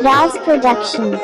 Raz Production.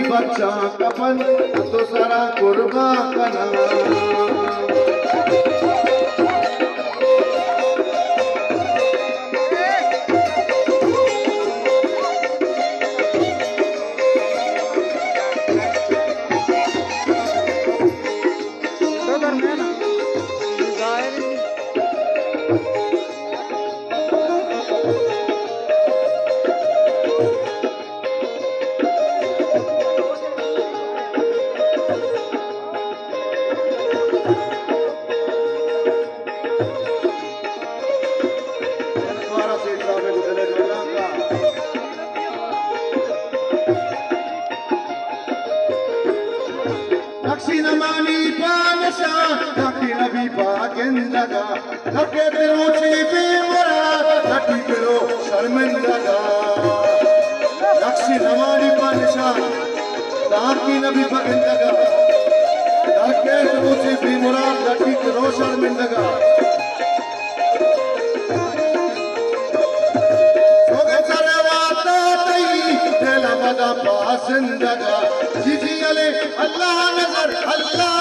बच्चा कफन तो सारा कुर्बा कना नक्शी नमानी पानशा नक्की नबी पाकिंदगा नक्के बिरोची बीमरा नक्की बिरो शर्मिंदगा नक्शी नमानी पानशा नक्की नबी पाकिंदगा नक्के बिरोची बीमरा नक्की बिरो शर्मिंदगा सोगे सरे वाता तई तेला बदा पासिंदगा जीजी अले अल्लाह नजर अल्लाह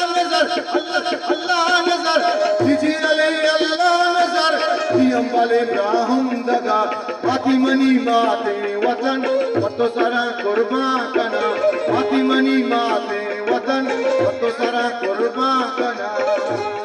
नजर जीजी अले अल्लाह नजर दियम वाले राहम दगा फातिमनी माते वतन वतो सारा कुर्बान कना फातिमनी माते वतन वतो सारा कुर्बान कना